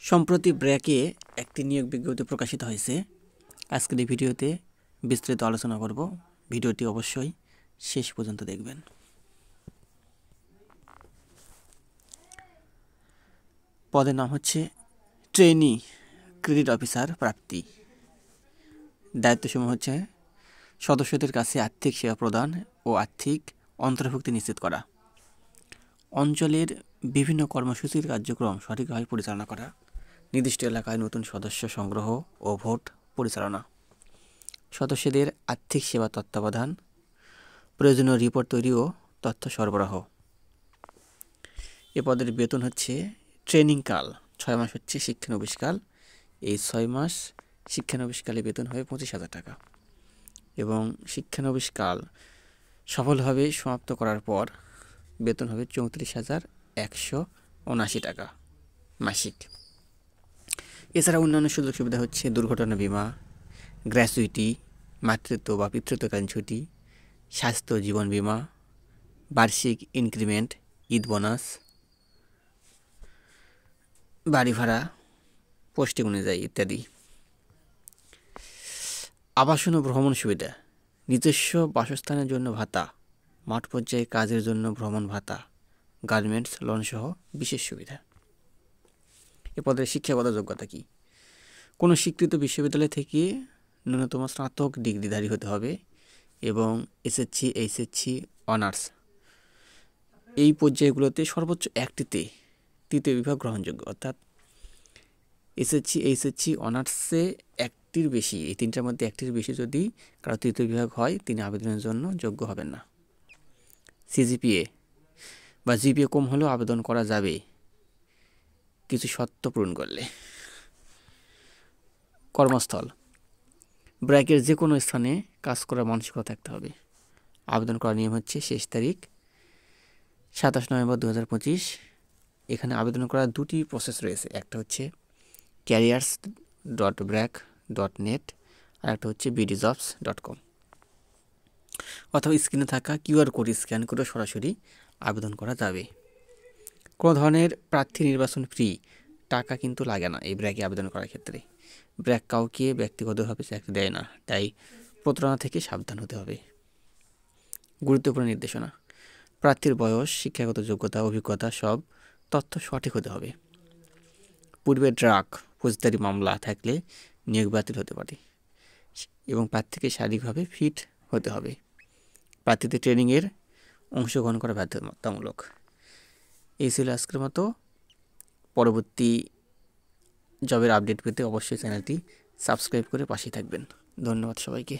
সম্প্রতি ব্র্যাকে একটি নিয়োগ বিজ্ঞপ্তি প্রকাশিত হয়েছে। আজকের এই ভিডিওতে বিস্তারিত আলোচনা করব। ভিডিওটি অবশ্যই শেষ পর্যন্ত দেখবেন। পদের নাম হচ্ছে ট্রেনি ক্রেডিট অফিসার প্রাপ্তি। দায়িত্বসমূহ হচ্ছে সদস্যদের কাছে আর্থিক সেবা প্রদান ও আর্থিক অন্তর্ভুক্তি নিশ্চিত করা, অঞ্চলের বিভিন্ন কর্মসূচির কার্যক্রম সঠিকভাবে পরিচালনা করা, নির্দিষ্ট এলাকায় নতুন সদস্য সংগ্রহ ও ভোট পরিচালনা, সদস্যদের আর্থিক সেবা তত্ত্বাবধান, প্রয়োজনীয় রিপোর্ট তৈরি ও তথ্য সরবরাহ। এ পদের বেতন হচ্ছে ট্রেনিং কাল 6 মাস হচ্ছে শিক্ষানবিশকাল। এই 6 মাস শিক্ষানবিশকালে বেতন হবে 25,000 টাকা এবং শিক্ষানবিশকাল সফলভাবে সমাপ্ত করার পর বেতন হবে 34,179 টাকা মাসিক। এছাড়া অন্যান্য সুযোগ সুবিধা হচ্ছে দুর্ঘটনা বিমা, গ্র্যাচুইটি, মাতৃত্ব বা পিতৃত্বকালীন ছুটি, স্বাস্থ্য জীবন বিমা, বার্ষিক ইনক্রিমেন্ট, ঈদ বোনাস, বাড়ি ভাড়া, পোস্টিং অনুযায়ী ইত্যাদি। আবাসন ও ভ্রমণ সুবিধা, নিজস্ব বাসস্থানের জন্য ভাতা, মাঠ পর্যায়ে কাজের জন্য ভ্রমণ ভাতা, গার্মেন্টস লোন সহ বিশেষ সুবিধা। এ পদের শিক্ষাগত যোগ্যতা কি? কোনো স্বীকৃত বিশ্ববিদ্যালয় থেকে ন্যূনতম স্নাতক ডিগ্রিধারী হতে হবে এবং এসএসসি, এইচএসসি, অনার্স এই পর্যায়গুলোতে সর্বোচ্চ একটিতে তৃতীয় বিভাগ গ্রহণযোগ্য, অর্থাৎ এসএসসি, এইচএসসি, অনার্সে একটির বেশি, এই তিনটার মধ্যে একটির বেশি যদি কারো তৃতীয় বিভাগ হয় তিনি আবেদনের জন্য যোগ্য হবেন না। সিজিপিএ বা জিপিএ কম হলেও আবেদন করা যাবে কিছু শর্ত পূরণ করলে। কর্মস্থল, ব্র্যাকের যে কোনো স্থানে কাজ করার মানসিকতা থাকতে হবে। আবেদন করার নিয়ম হচ্ছে শেষ তারিখ 27 নভেম্বর 2025। এখানে আবেদন করার দুটি প্রসেস রয়েছে, একটা হচ্ছে careers.brac.net আর একটা হচ্ছে bdjobs.com, অথবা স্ক্রিনে থাকা কিউআর কোড স্ক্যান করে সরাসরি আবেদন করা যাবে। কোনো ধরনের প্রার্থী নির্বাচন ফ্রি, টাকা কিন্তু লাগে না এই ব্র্যাকে আবেদন করার ক্ষেত্রে। ব্র্যাক কাউকে ব্যক্তিগতভাবে চাকরি দেয় না, তাই প্রতারণা থেকে সাবধান হতে হবে। গুরুত্বপূর্ণ নির্দেশনা, প্রার্থীর বয়স, শিক্ষাগত যোগ্যতা, অভিজ্ঞতা সব তথ্য সঠিক হতে হবে। পূর্বে ড্রাগ ফৌজদারি মামলা থাকলে নিয়োগ বাতিল হতে পারে এবং প্রার্থীকে শারীরিকভাবে ফিট হতে হবে। প্রার্থীদের ট্রেনিংয়ের অংশগ্রহণ করা বাধ্যতামূলক। এই ছিল আজকের মতো। পরবর্তী জবের আপডেট পেতে অবশ্যই চ্যানেলটি সাবস্ক্রাইব করে পাশেই থাকবেন। ধন্যবাদ সবাইকে।